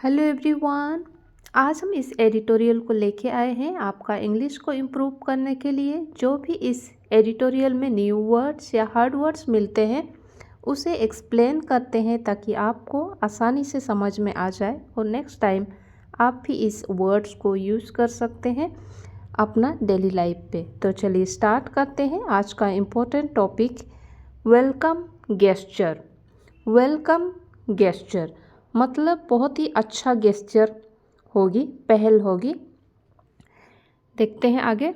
Hello everyone. आज हम इस एडिटोरियल को लेके आए हैं आपका इंग्लिश को इम्प्रूव करने के लिए। जो भी इस एडिटोरियल में न्यू वर्ड्स या हार्ड वर्ड्स मिलते हैं उसे एक्सप्लेन करते हैं ताकि आपको आसानी से समझ में आ जाए और नेक्स्ट टाइम आप भी इस वर्ड्स को यूज़ कर सकते हैं अपना डेली लाइफ पे। तो चलिए स्टार्ट करते हैं आज का important topic, welcome gesture. Welcome gesture मतलब बहुत ही अच्छा गेस्चर होगी, पहल होगी। देखते हैं आगे।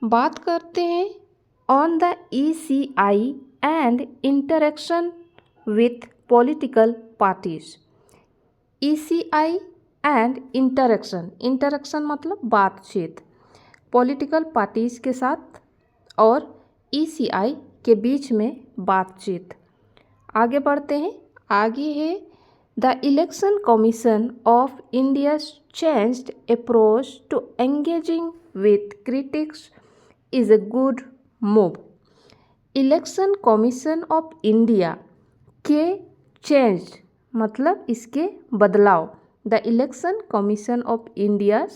बात करते हैं on the ECI and interaction with political parties. ECI and interaction, interaction मतलब बातचीत पॉलिटिकल पार्टीज के साथ और ECI के बीच में बातचीत। आगे बढ़ते हैं। आगे है the election commission of India changed approach to engaging with critics is a good move. Election commission of India के चेंज मतलब इसके बदलाव। The election commission of India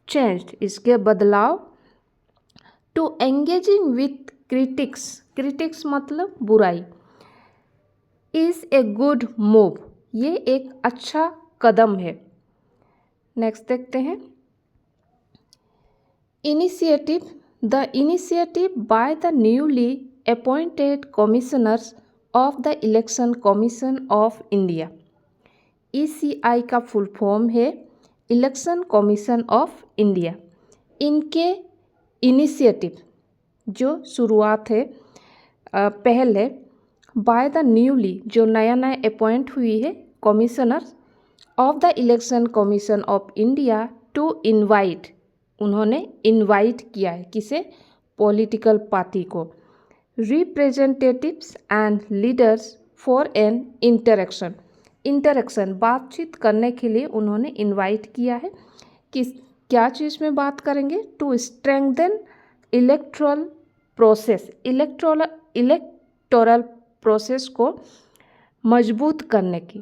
changed इसके बदलाव to engaging with critics, critics मतलब बुराई, is a good move ये एक अच्छा कदम है। नेक्स्ट देखते हैं। Initiative, the initiative by the newly appointed commissioners of the election commission of India. ECI का फुल फॉर्म है इलेक्शन कमीशन ऑफ इंडिया। इनके इनिशिएटिव जो शुरुआत है, पहल है, बाय द न्यूली जो नया नया अपॉइंट हुई है commissioner of the election commission of India to invite, उन्होंने इनवाइट किया है किसे, पॉलिटिकल पार्टी को, representatives and leaders for an interaction, interaction बातचीत करने के लिए उन्होंने इनवाइट किया है। किस क्या चीज़ में बात करेंगे, to strengthen electoral process, electoral process को मजबूत करने की।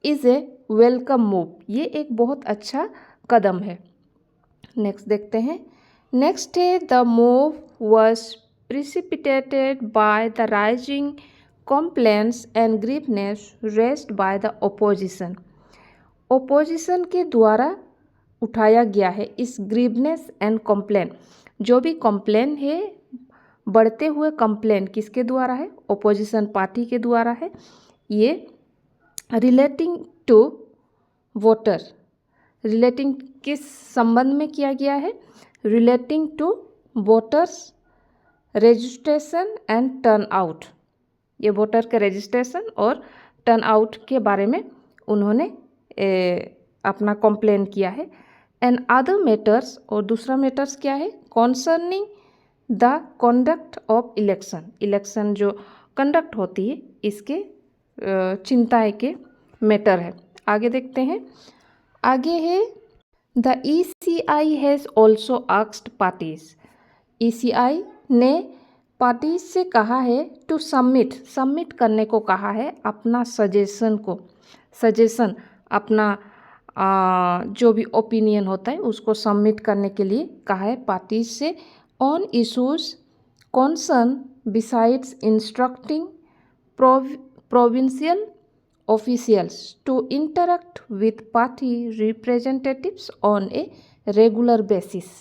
इज़ ए वेलकम मूव ये एक बहुत अच्छा कदम है। नेक्स्ट देखते हैं। नेक्स्ट है the move was precipitated by the rising complaints and grievance raised by the opposition. Opposition के द्वारा उठाया गया है इस ग्रीवनेस एंड कंप्लेंट, जो भी कंप्लेन है, बढ़ते हुए कंप्लेन किसके द्वारा है, ओपोजिशन पार्टी के द्वारा है। ये रिलेटिंग टू वोटर, रिलेटिंग किस संबंध में किया गया है, relating to voters registration and turn out. ये वोटर के रजिस्ट्रेशन और टर्न आउट के बारे में उन्होंने अपना कंप्लेन किया है। एंड अदर मैटर्स, और दूसरा मैटर्स क्या है, concerning the conduct of election, election जो कंडक्ट होती है इसके चिंताएं के मैटर है। आगे देखते हैं। आगे है the ECI has also asked parties. ECI ने पार्टीज से कहा है टू सबमिट करने को कहा है अपना सजेशन को, सजेशन अपना जो भी ओपिनियन होता है उसको सबमिट करने के लिए कहा है पार्टीज से, on issues concern besides instructing provincial officials to interact with party representatives on a regular basis।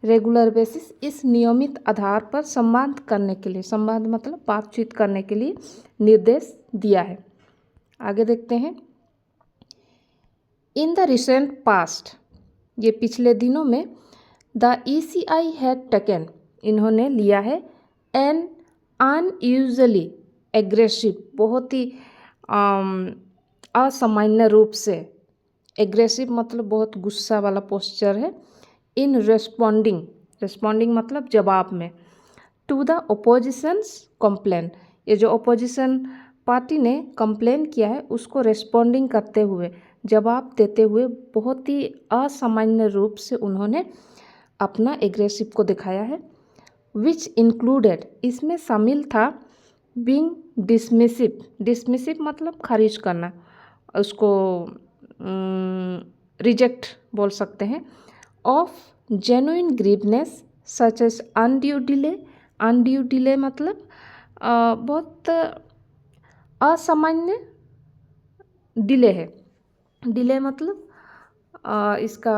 Regular basis इस नियमित आधार पर संवाद करने के लिए, संवाद मतलब बातचीत करने के लिए निर्देश दिया है। आगे देखते हैं। इन द रिसेंट पास्ट, ये पिछले दिनों में, द ECI हैड टेकन, इन्होंने लिया है, एन अनयूजुअली एग्रेसिव, बहुत ही असामान्य रूप से, एग्रेसिव मतलब बहुत गुस्सा वाला पोस्चर है, इन रेस्पॉन्डिंग, रेस्पॉन्डिंग मतलब जवाब में, टू द ओपोजिशंस कंप्लेन, ये जो ओपोजिशन पार्टी ने कंप्लेन किया है उसको रेस्पॉन्डिंग करते हुए, जवाब देते हुए बहुत ही असामान्य रूप से उन्होंने अपना एग्रेसिव को दिखाया है। विच इंक्लूडेड, इसमें शामिल था, बीइंग डिसमिसिव, डिसमिसिव मतलब खारिज करना, उसको रिजेक्ट बोल सकते हैं। Of genuine grievance such as undue delay. Undue delay मतलब बहुत असामान्य डिले है। डिले मतलब इसका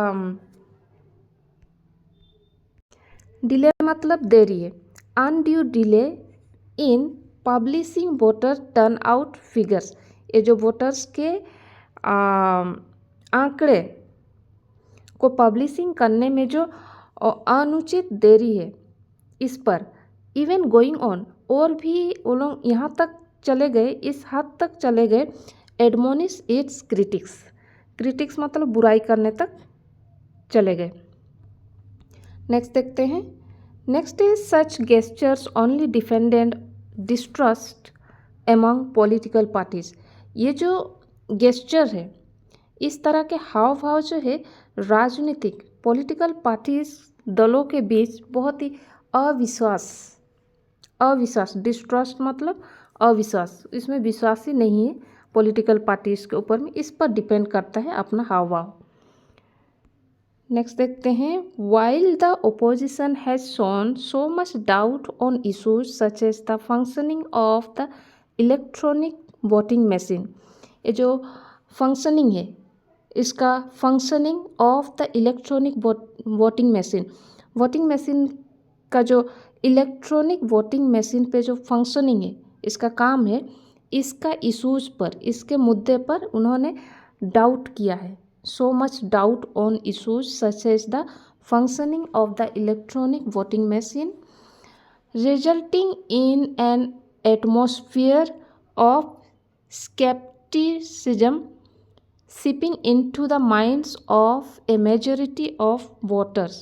डिले मतलब देरी है। Undue delay in publishing voter turnout figures. ये जो वोटर्स के आंकड़े को पब्लिशिंग करने में जो अनुचित देरी है, इस पर इवन गोइंग ऑन, और भी वो लोग यहाँ तक चले गए, इस हद तक चले गए, एडमोनिश इट्स क्रिटिक्स। क्रिटिक्स मतलब बुराई करने तक चले गए। नेक्स्ट देखते हैं। Next is such gestures only defended distrust among political parties. ये जो गेस्चर है, इस तरह के हाव भाव जो है राजनीतिक पॉलिटिकल पार्टीज दलों के बीच बहुत ही अविश्वास डिस्ट्रस्ट मतलब अविश्वास, इसमें विश्वास ही नहीं है पॉलिटिकल पार्टीज के ऊपर में, इस पर डिपेंड करता है अपना हाव भाव। नेक्स्ट देखते हैं। While the opposition has shown so much doubt on issues such as the functioning of the electronic voting machine. ये जो फंक्शनिंग है, इसका functioning of the electronic voting machine, voting machine का जो इलेक्ट्रॉनिक वोटिंग मशीन पे जो functioning है, इसका काम है, इसका इशूज़ पर, इसके मुद्दे पर उन्होंने डाउट किया है। So much doubt on issues such as the functioning of the electronic voting machine resulting in an atmosphere of skepticism seeping into the minds of a majority of voters।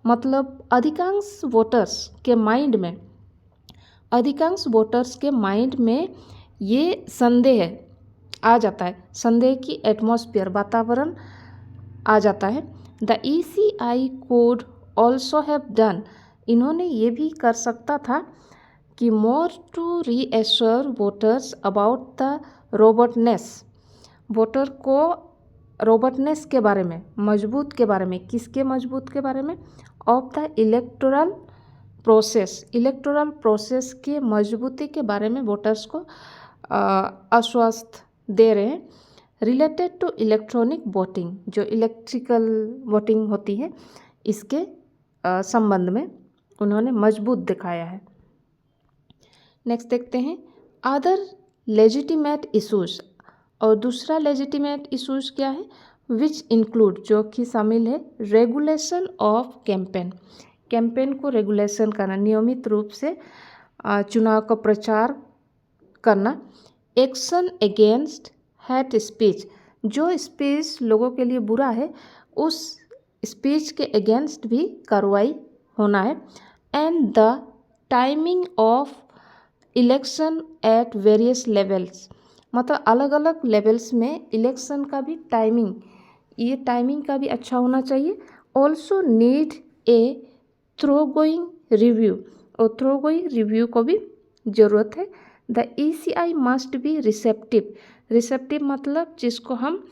मतलब अधिकांश voters के mind में ये संदेह आ जाता है, संदेह की एटमॉस्फेयर वातावरण आ जाता है। The ECI code also have done, इन्होंने ये भी कर सकता था कि more to reassure voters about the robustness, voter को रोबोटनेस के बारे में, मजबूत के बारे में, किसके मजबूत के बारे में, ऑफ द इलेक्टोरल प्रोसेस के मजबूती के बारे में वोटर्स को आश्वस्त दे रहे हैं। रिलेटेड टू इलेक्ट्रॉनिक वोटिंग, जो इलेक्ट्रिकल वोटिंग होती है, इसके संबंध में उन्होंने मजबूत दिखाया है। नेक्स्ट देखते हैं। अदर लेजिटिमेट इशूज़, और दूसरा लेजिटिमेट इशूज़ क्या है, विच इंक्लूड, जो कि शामिल है रेगुलेशन ऑफ कैंपेन को रेगुलेशन करना, नियमित रूप से चुनाव का प्रचार करना। एक्शन अगेंस्ट हेट स्पीच, जो स्पीच लोगों के लिए बुरा है, उस स्पीच के अगेंस्ट भी कार्रवाई होना है। And the timing of election at various levels, मतलब अलग अलग लेवल्स में इलेक्शन का भी टाइमिंग, ये टाइमिंग का भी अच्छा होना चाहिए। ऑल्सो नीड ए थ्रोगोइंग रिव्यू, और थ्रोगोइंग रिव्यू को भी ज़रूरत है। The ECI must be receptive मतलब जिसको हम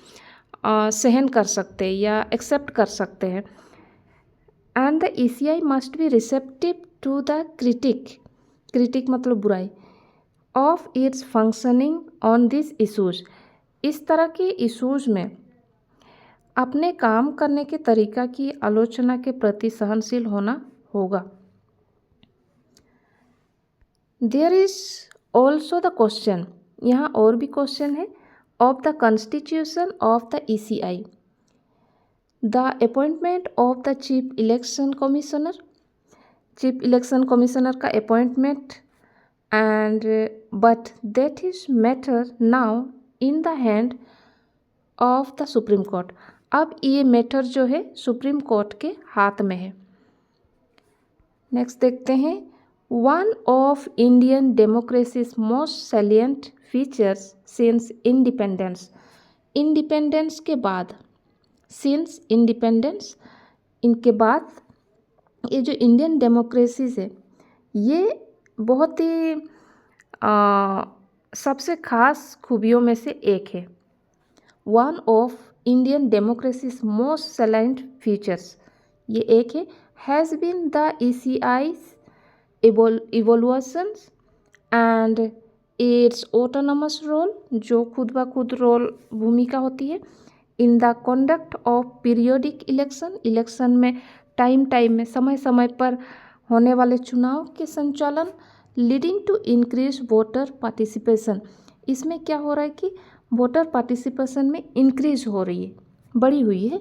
सहन कर सकते हैं या एक्सेप्ट कर सकते हैं। And the ECI must be receptive to the critic मतलब बुराई, of its functioning on this issues, इस तरह के इशूज़ में अपने काम करने के तरीका की आलोचना के प्रति सहनशील होना होगा। There is also the question, यहाँ और भी क्वेश्चन है, of the constitution of the ECI, the appointment of the chief election commissioner का appointment, and but that is matter now in the hand of the Supreme Court. अब ये matter जो है supreme court के हाथ में है। नेक्स्ट देखते हैं। One of Indian democracies most salient features since independence के बाद, सिंस इंडिपेंडेंस, इनके बाद ये जो इंडियन डेमोक्रेसीज है, ये बहुत ही सबसे ख़ास खूबियों में से एक है। One of Indian democracies most salient features, ये एक है। Has been the ECI's evolutions and its autonomous role, जो खुद ब खुद रोल भूमिका होती है। In the conduct of periodic election, election में टाइम में समय समय पर होने वाले चुनाव के संचालन। Leading to increase voter participation, इसमें क्या हो रहा है कि वोटर पार्टिसिपेशन में इंक्रीज हो रही है, बढ़ी हुई है।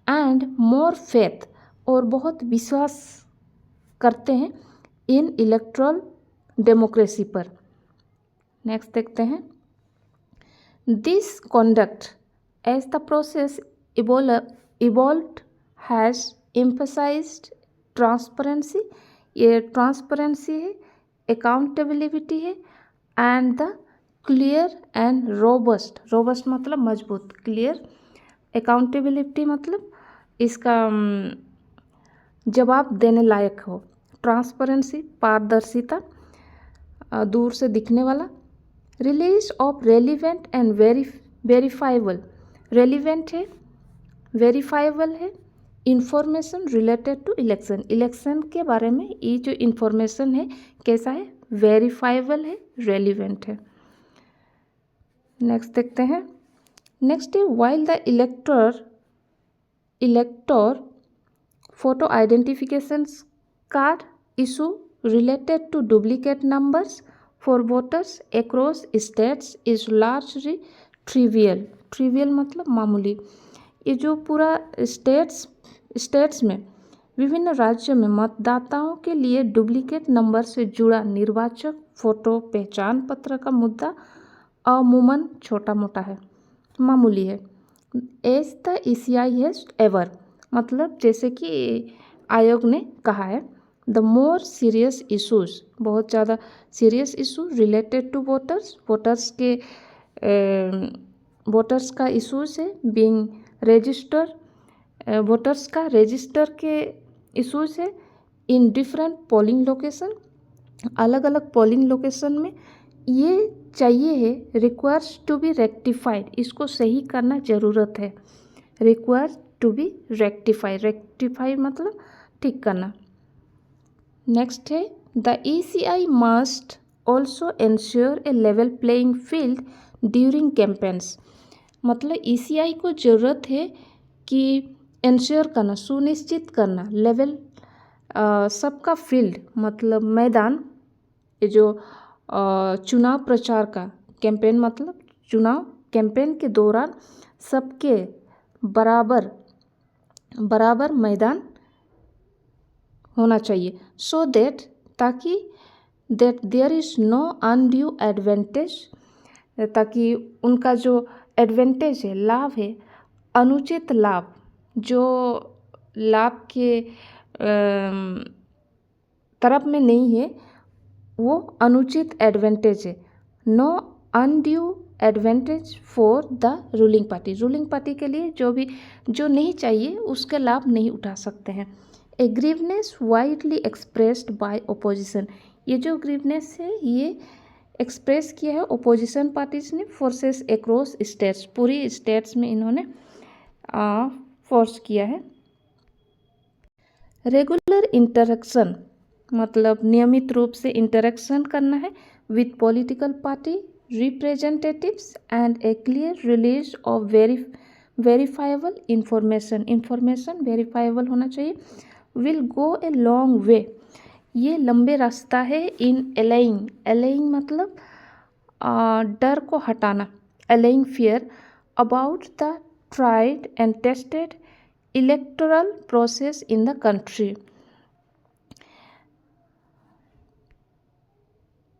एंड मोर फेथ, और बहुत विश्वास करते हैं इन इलेक्ट्रल डेमोक्रेसी पर। नेक्स्ट देखते हैं। This conduct as the process evolved has emphasised transparency, ये ट्रांसपेरेंसी है, अकाउंटेबिलिटी है, and the clear and robust, robust मतलब मजबूत, क्लियर, अकाउंटेबिलिटी मतलब इसका जवाब देने लायक हो, ट्रांसपेरेंसी पारदर्शिता, दूर से दिखने वाला। Release of relevant and verifiable, relevant है, वेरीफाइबल है, information related to election, election के बारे में ये जो इंफॉर्मेशन है कैसा है, वेरीफाइबल है, रेलिवेंट है। नेक्स्ट देखते हैं। नेक्स्ट है while the इलेक्टर photo identification card issue related to duplicate numbers for voters across states is largely trivial, trivial मतलब मामूली। ये जो पूरा स्टेट्स में विभिन्न राज्यों में मतदाताओं के लिए डुप्लीकेट नंबर से जुड़ा निर्वाचक फोटो पहचान पत्र का मुद्दा अमूमन छोटा मोटा है, मामूली है। As the ECI has ever, मतलब जैसे कि आयोग ने कहा है। द मोर सीरियस इशूज़, बहुत ज़्यादा serious issue related to voters, voters का इशूज़ है। बीइंग रजिस्टर, वोटर्स का रजिस्टर के इशूज़ है। इन डिफरेंट पोलिंग लोकेशन, अलग अलग पोलिंग लोकेशन में ये चाहिए है। रिक्वायर्स टू बी रेक्टिफाइड, इसको सही करना ज़रूरत है। रिक्वायर्स टू बी रेक्टिफाई मतलब ठीक करना। नेक्स्ट है the ECI must also ensure A level playing field during campaigns, मतलब ECI को ज़रूरत है कि इंश्योर करना, सुनिश्चित करना, लेवल सबका फील्ड मतलब मैदान, ये जो चुनाव प्रचार का कैंपेन मतलब चुनाव कैंपेन के दौरान सबके बराबर मैदान होना चाहिए। सो दैट, ताकि that there is no undue advantage, ताकि उनका जो एडवांटेज है, लाभ है, अनुचित लाभ, जो लाभ के तरफ में नहीं है वो अनुचित एडवांटेज है। No undue advantage for the ruling party, ruling party के लिए जो नहीं चाहिए उसके लाभ नहीं उठा सकते हैं। ए ग्रीवनेस वाइडली एक्सप्रेस्ड बाय ओपोजिशन, ये जो ग्रीवनेस है ये एक्सप्रेस किया है ओपोजिशन पार्टीज ने। फोर्सेस अक्रॉस स्टेट्स, पूरी स्टेट्स में इन्होंने फोर्स किया है। रेगुलर इंटरेक्शन मतलब नियमित रूप से इंटरेक्शन करना है with political party representatives and A clear release of verifiable information verifiable होना चाहिए। Will go a long way, ये लंबे रास्ता है। इन एलाइंग मतलब डर को हटाना, allaying fear about the tried and tested electoral process in the country,